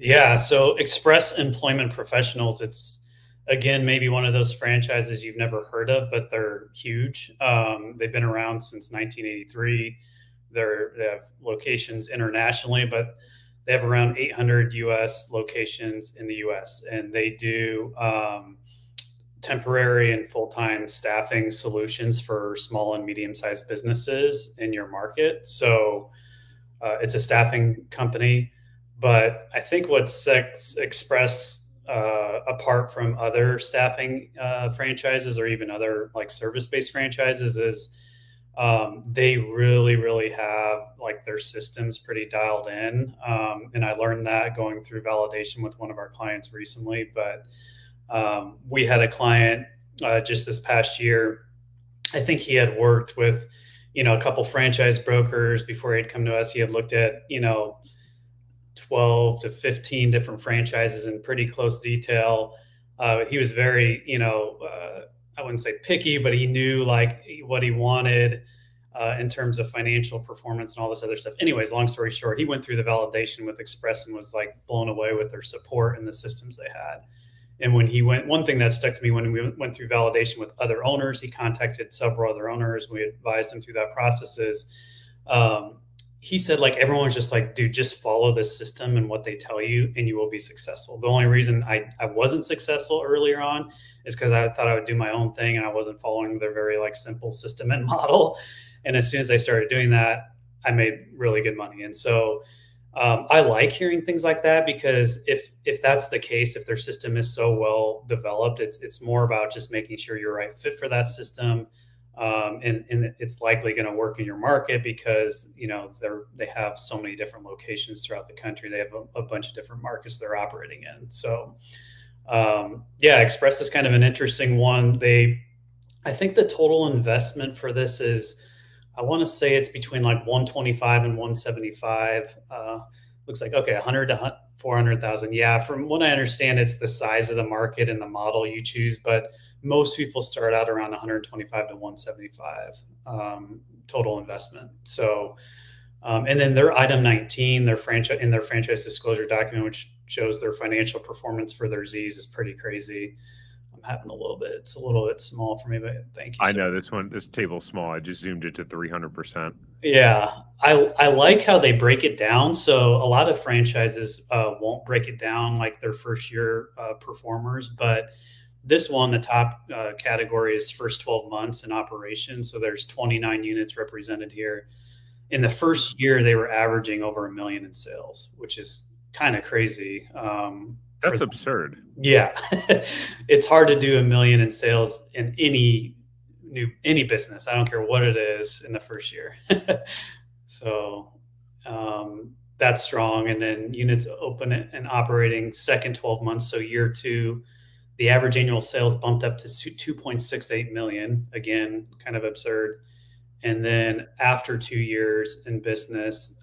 Yeah, so Express Employment Professionals, it's again maybe one of those franchises you've never heard of, but they're huge. They've been around since 1983. They have locations internationally, but they have around 800 U.S. locations in the U.S. and they do temporary and full-time staffing solutions for small and medium-sized businesses in your market. So it's a staffing company, but I think what sets Express apart from other staffing franchises or even other like service-based franchises is they really, really have like their systems pretty dialed in. And I learned that going through validation with one of our clients recently. But we had a client just this past year. I think he had worked with, a couple franchise brokers before he'd come to us. He had looked at, 12 to 15 different franchises in pretty close detail. He was very, I wouldn't say picky, but he knew like what he wanted in terms of financial performance and all this other stuff. Anyways, long story short, he went through the validation with Express and was like blown away with their support and the systems they had. And when he went, one thing that stuck to me when we went through validation with other owners, he contacted several other owners. We advised him through that process. Um, he said, like, everyone was just like, dude, just follow this system and what they tell you, and you will be successful. The only reason I wasn't successful earlier on is because I thought I would do my own thing and I wasn't following their very like simple system and model. And as soon as I started doing that, I made really good money. And so I like hearing things like that because if that's the case, if their system is so well developed, it's more about just making sure you're right fit for that system, and it's likely going to work in your market because they have so many different locations throughout the country. They have a bunch of different markets they're operating in. So yeah, Express is kind of an interesting one. I think the total investment for this is, I want to say it's between like 125 and 175. Looks like, okay, 100 to 400,000. Yeah, from what I understand, it's the size of the market and the model you choose, but most people start out around 125 to 175 total investment. So, and then their item 19, their franchise disclosure document, which shows their financial performance for their Z's, is pretty crazy. Having a little bit. It's a little bit small for me, but thank you, I sir. know this table's small. I just zoomed it to 300%. Yeah, I like how they break it down. So a lot of franchises won't break it down like their first year performers, but this one, the top category is first 12 months in operation. So there's 29 units represented here. In the first year, they were averaging over 1 million in sales, which is kind of crazy. For That's absurd. Yeah, it's hard to do 1 million in sales in any business. I don't care what it is in the first year. So that's strong. And then units open and operating second 12 months. So year two, the average annual sales bumped up to 2.68 million. Again, kind of absurd. And then after 2 years in business,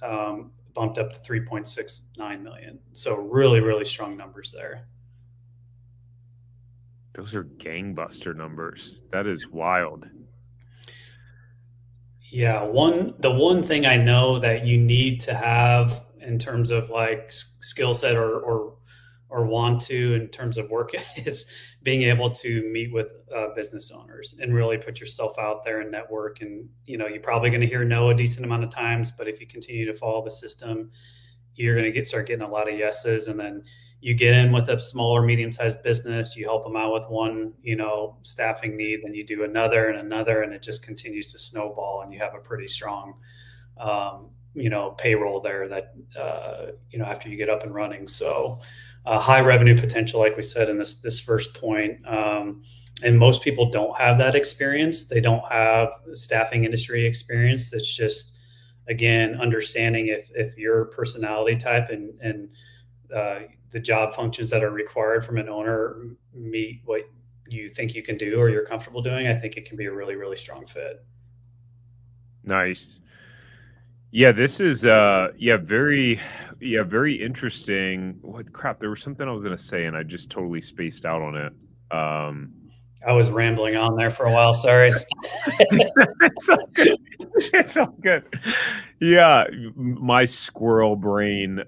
bumped up to 3.69 million. So really, really strong numbers there. Those are gangbuster numbers. That is wild. Yeah, the one thing I know that you need to have in terms of like skill set or want to in terms of work is being able to meet with business owners and really put yourself out there and network. And you're probably going to hear no a decent amount of times, but if you continue to follow the system, you're going to start getting a lot of yeses. And then you get in with a small or medium sized business, you help them out with one, staffing need, then you do another and another, and it just continues to snowball. And you have a pretty strong, payroll there that, after you get up and running. So high revenue potential, like we said in this first point. And most people don't have that experience. They don't have staffing industry experience. It's just, again, understanding if your personality type and the job functions that are required from an owner meet what you think you can do or you're comfortable doing, I think it can be a really, really strong fit. Nice. Yeah, this is very interesting. What crap, there was something I was gonna say and I just totally spaced out on it. I was rambling on there for a while. Sorry. It's all good. It's all good. Yeah, my squirrel brain.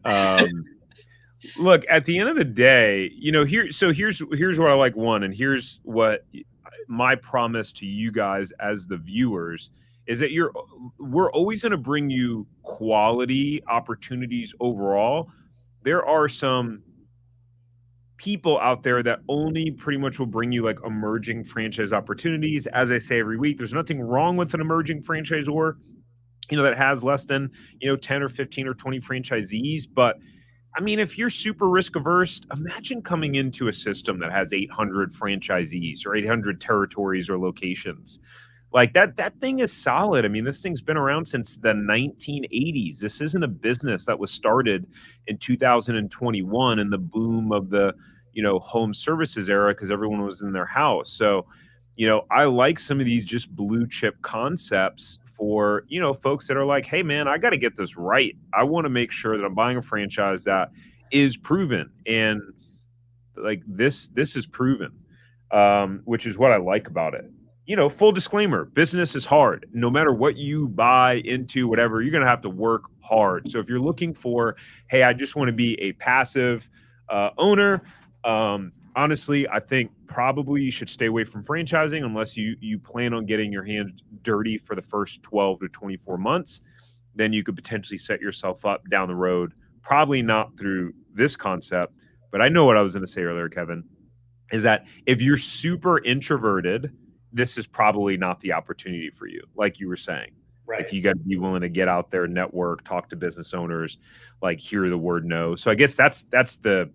Look, at the end of the day, here's what I like one, and here's what my promise to you guys as the viewers is that we're always going to bring you quality opportunities overall. There are some people out there that only pretty much will bring you like emerging franchise opportunities. As I say every week, there's nothing wrong with an emerging franchisor, that has less than, 10 or 15 or 20 franchisees. But I mean, if you're super risk averse, imagine coming into a system that has 800 franchisees or 800 territories or locations. Like that thing is solid. I mean, this thing's been around since the 1980s. This isn't a business that was started in 2021 in the boom of the, home services era because everyone was in their house. So, I like some of these just blue chip concepts for, folks that are like, "Hey man, I got to get this right. I want to make sure that I'm buying a franchise that is proven." And like this is proven, which is what I like about it. Full disclaimer, business is hard. No matter what you buy into, whatever, you're going to have to work hard. So if you're looking for, hey, I just want to be a passive owner, honestly, I think probably you should stay away from franchising unless you plan on getting your hands dirty for the first 12 to 24 months. Then you could potentially set yourself up down the road, probably not through this concept. But I know what I was going to say earlier, Kevin, is that if you're super introverted, this is probably not the opportunity for you, like you were saying. Like Right. you got to be willing to get out there, network, talk to business owners, like hear the word no. So I guess that's the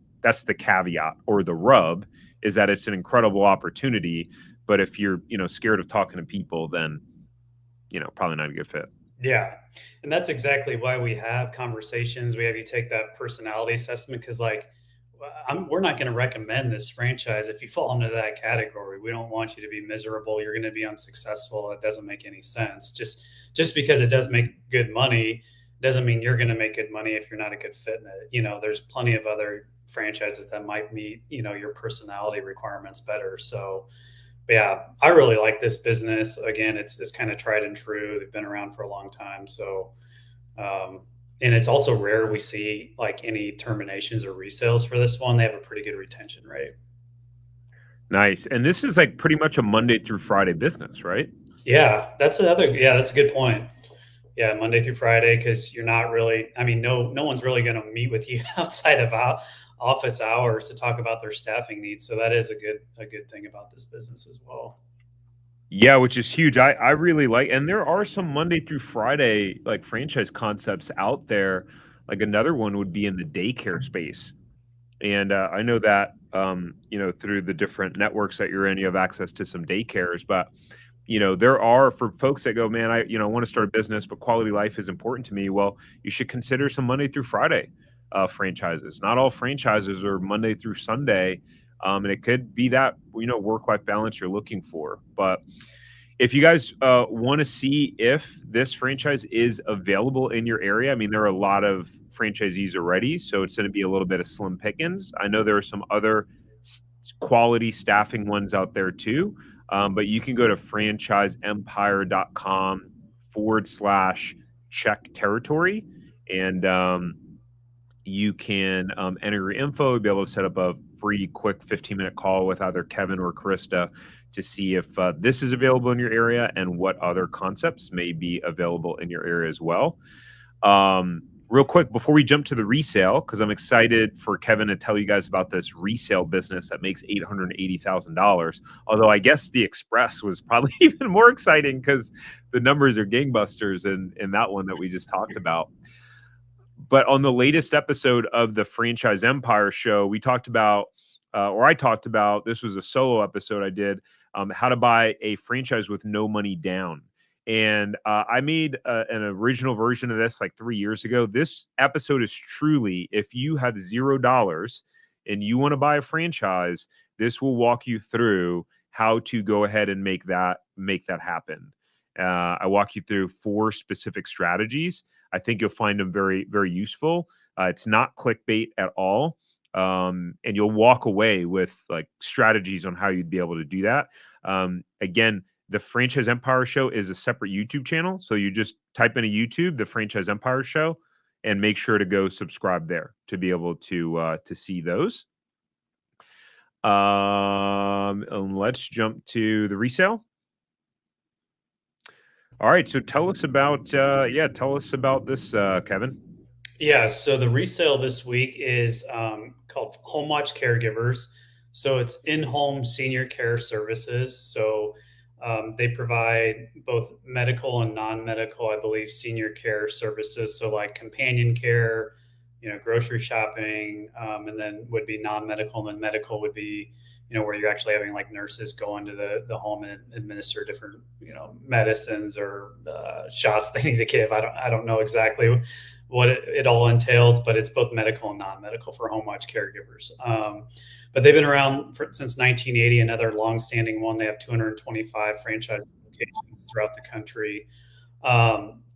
caveat or the rub is that it's an incredible opportunity, but if you're, scared of talking to people, then, probably not a good fit. Yeah. And that's exactly why we have conversations. We have you take that personality assessment because, like, we're not going to recommend this franchise if you fall into that category. We don't want you to be miserable. You're going to be unsuccessful. It doesn't make any sense. Just because it does make good money doesn't mean you're going to make good money if you're not a good fit in it. There's plenty of other franchises that might meet your personality requirements better. So but yeah, I really like this business. Again, it's kind of tried and true. They've been around for a long time. So, um, and it's also rare we see like any terminations or resales for this one. They have a pretty good retention rate. Nice. And this is like pretty much a Monday through Friday business, right? Yeah, that's a good point. Yeah, Monday through Friday, because you're not really, I mean, no one's really going to meet with you outside of office hours to talk about their staffing needs. So that is a good thing about this business as well. Yeah, which is huge. I really like, and there are some Monday through Friday like franchise concepts out there. Like another one would be in the daycare space. And I know that through the different networks that you're in, you have access to some daycares. But there are for folks that go, man, I want to start a business, but quality life is important to me. Well, you should consider some Monday through Friday franchises. Not all franchises are Monday through Sunday, and it could be that work life balance you're looking for. But if you guys want to see if this franchise is available in your area, I mean, there are a lot of franchisees already, so it's going to be a little bit of slim pickings. I know there are some other quality staffing ones out there too, but you can go to franchiseempire.com/check territory, and you can enter your info, be able to set up a free, quick 15-minute call with either Kevin or Krista to see if this is available in your area and what other concepts may be available in your area as well. Real quick, before we jump to the resale, because I'm excited for Kevin to tell you guys about this resale business that makes $880,000. Although I guess the Express was probably even more exciting because the numbers are gangbusters in that one that we just talked about. But on the latest episode of the Franchise Empire show, we talked about, or I talked about, this was a solo episode I did, how to buy a franchise with no money down. And I made an original version of this like 3 years ago. This episode is truly, if you have $0 and you want to buy a franchise, this will walk you through how to go ahead and make that happen. I walk you through 4 specific strategies. I think you'll find them very, very useful. It's not clickbait at all. And you'll walk away with like strategies on how you'd be able to do that. Again, the Franchise Empire Show is a separate YouTube channel. So you just type in a YouTube, the Franchise Empire Show, and make sure to go subscribe there to be able to see those. And let's jump to the resale. All right, so tell us about this, Kevin. Yeah, so the resale this week is called Home Watch Caregivers. So it's in-home senior care services. So they provide both medical and non-medical, I believe, senior care services. So like companion care, grocery shopping, and then would be non-medical, and then medical would be, where you're actually having like nurses go into the home and administer different, medicines or shots they need to give. I don't know exactly what it all entails, but it's both medical and non-medical for home watch caregivers. But they've been around since 1980, another longstanding one. They have 225 franchise locations throughout the country.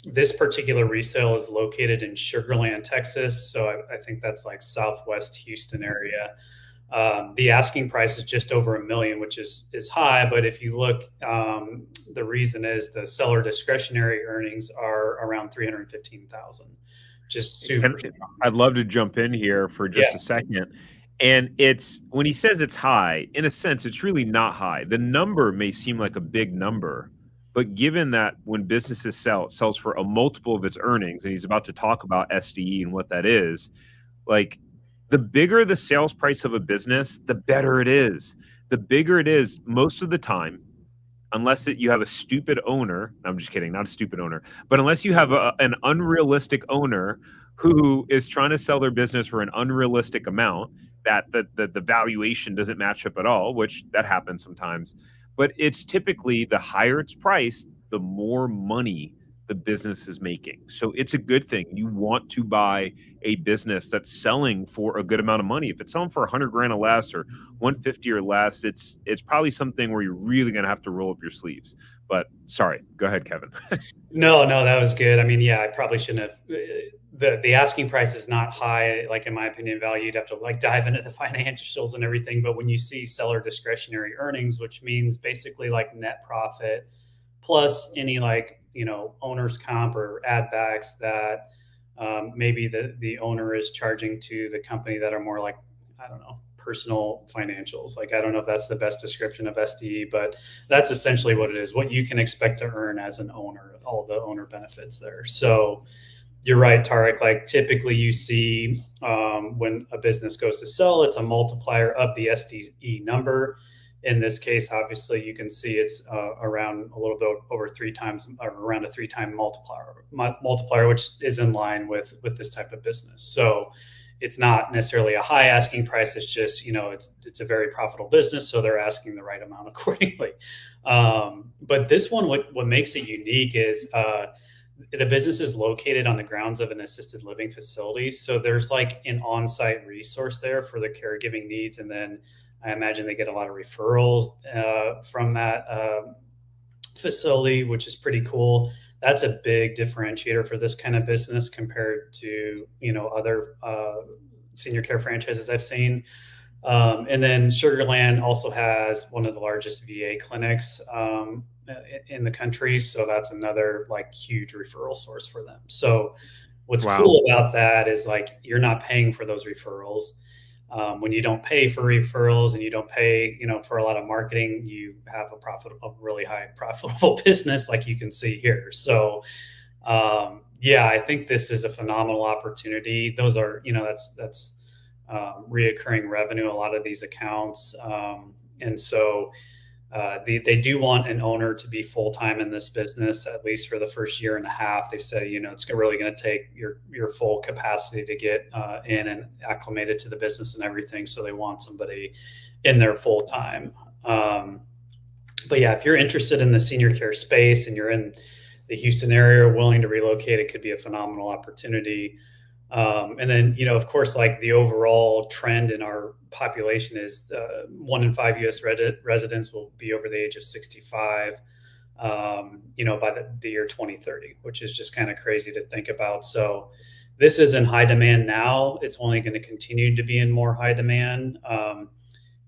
This particular resale is located in Sugar Land, Texas. So I think that's like Southwest Houston area. The asking price is just over $1 million, which is high. But if you look, the reason is the seller discretionary earnings are around 315,000. Just super strong. I'd love to jump in here for just Yeah. a second. And it's when he says it's high, in a sense, it's really not high. The number may seem like a big number, but given that when businesses sell, it sells for a multiple of its earnings, and he's about to talk about SDE and what that is, like the bigger the sales price of a business, the better it is. The bigger it is, most of the time, unless you have a stupid owner. I'm just kidding, not a stupid owner, but unless you have an unrealistic owner who is trying to sell their business for an unrealistic amount that the valuation doesn't match up at all, which that happens sometimes. But it's typically the higher its price, the more money the business is making. So it's a good thing. You want to buy a business that's selling for a good amount of money. If it's selling for 100 grand or less or 150 or less, it's probably something where you're really going to have to roll up your sleeves. But sorry, go ahead, Kevin. No, that was good. I mean, yeah, I probably shouldn't have. The asking price is not high, like in my opinion, value. You'd have to like dive into the financials and everything. But when you see seller discretionary earnings, which means basically like net profit plus any like owner's comp or add backs that maybe the owner is charging to the company that are more like, I don't know, personal financials. Like, I don't know if that's the best description of SDE, but that's essentially what it is, what you can expect to earn as an owner, all the owner benefits there. So you're right, Tariq. Like typically you see when a business goes to sell, it's a multiplier of the SDE number. In this case, obviously, you can see it's around a little bit over 3 times, or around a 3-time multiplier, which is in line with this type of business. So it's not necessarily a high asking price. It's just it's a very profitable business, so they're asking the right amount accordingly. But this one, what makes it unique is the business is located on the grounds of an assisted living facility. So there's like an on-site resource there for the caregiving needs. And then I imagine they get a lot of referrals from that facility, which is pretty cool. That's a big differentiator for this kind of business compared to, other senior care franchises I've seen. And then Sugarland also has one of the largest VA clinics in the country. So that's another like huge referral source for them. So what's Wow. cool about that is like you're not paying for those referrals. When you don't pay for referrals and you don't pay, for a lot of marketing, you have a really high profitable business, like you can see here. So, yeah, I think this is a phenomenal opportunity. Those are, that's reoccurring revenue, a lot of these accounts. And so they do want an owner to be full-time in this business, at least for the first year and a half. They say, it's really going to take your full capacity to get in and acclimated to the business and everything. So they want somebody in there full-time. But yeah, if you're interested in the senior care space and you're in the Houston area, willing to relocate, it could be a phenomenal opportunity. And then, of course, like the overall trend in our population is 1 in 5 U.S. residents will be over the age of 65, by the year 2030, which is just kind of crazy to think about. So this is in high demand now. It's only going to continue to be in more high demand.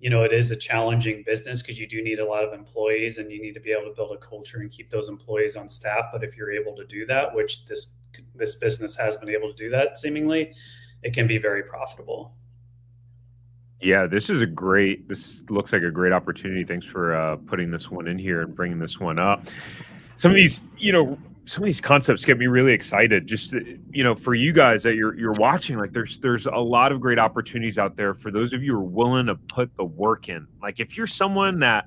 it is a challenging business because you do need a lot of employees and you need to be able to build a culture and keep those employees on staff. But if you're able to do that, which this business has been able to do that seemingly, it can be very profitable. Yeah, this looks like a great opportunity. Thanks for putting this one in here and bringing this one up. Some of these, some of these concepts get me really excited. Just for you guys that you're watching, like there's a lot of great opportunities out there for those of you who are willing to put the work in. Like if you're someone that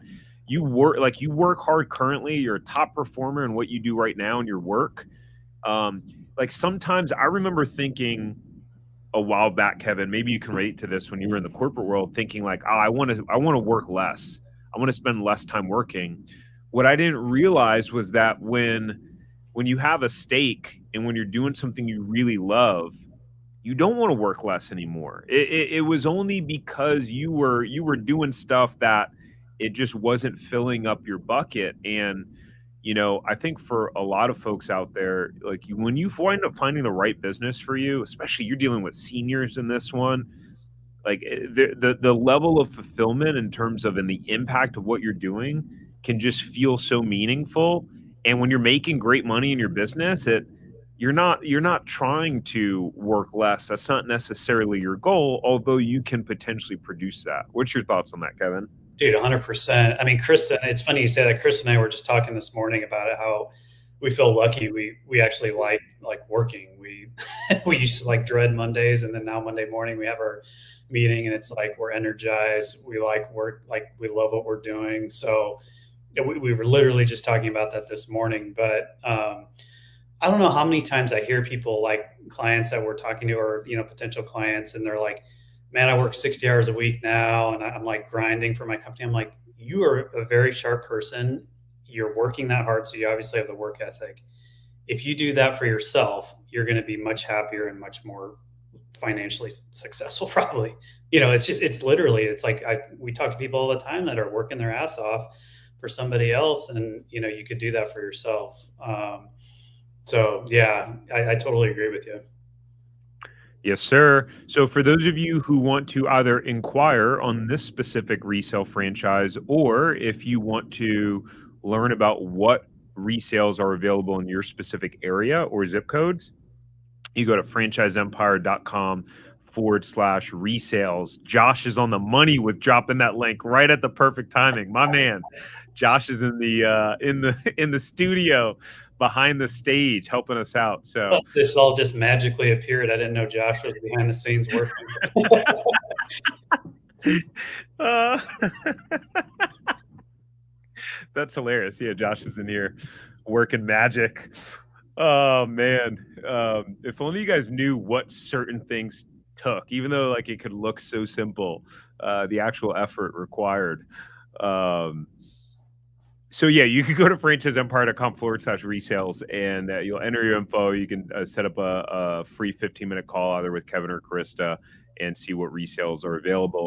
you work hard currently, you're a top performer in what you do right now in your work. Um, like sometimes I remember thinking a while back, Kevin, maybe you can relate to this when you were in the corporate world, thinking like, oh, I want to work less. I want to spend less time working. What I didn't realize was that when you have a stake and when you're doing something you really love, you don't want to work less anymore. It was only because you were doing stuff that it just wasn't filling up your bucket. And I think for a lot of folks out there, like when you wind up finding the right business for you, especially you're dealing with seniors in this one, like the level of fulfillment in terms of and the impact of what you're doing can just feel so meaningful. And when you're making great money in your business, you're not trying to work less. That's not necessarily your goal, although you can potentially produce that. What's your thoughts on that, Kevin? Dude, 100%. I mean, Kristen, it's funny you say that. Kristen and I were just talking this morning about it, how we feel lucky we actually like working. We we used to like dread Mondays, and then now Monday morning we have our meeting and it's like we're energized. We like work, like we love what we're doing. So we were literally just talking about that this morning. But I don't know how many times I hear people, like clients that we're talking to, or potential clients, and they're like, "Man, I work 60 hours a week now, and I'm like grinding for my company." I'm like, "You are a very sharp person. You're working that hard, so you obviously have the work ethic. If you do that for yourself, you're going to be much happier and much more financially successful, probably." It's literally, it's like we talk to people all the time that are working their ass off for somebody else, and you could do that for yourself. So yeah, I totally agree with you. Yes, sir. So for those of you who want to either inquire on this specific resale franchise, or if you want to learn about what resales are available in your specific area or zip codes, you go to franchiseempire.com/resales. Josh is on the money with dropping that link right at the perfect timing. My man, Josh is in the studio behind the stage helping us out. So This all just magically appeared. I didn't know Josh was behind the scenes working. uh, that's hilarious. Yeah, Josh is in here working magic. Oh man, if only you guys knew what certain things took, even though like it could look so simple, the actual effort required. Um, so yeah, you could go to franchiseempire.com/resales and you'll enter your info. You can set up a free 15-minute call either with Kevin or Krista and see what resales are available.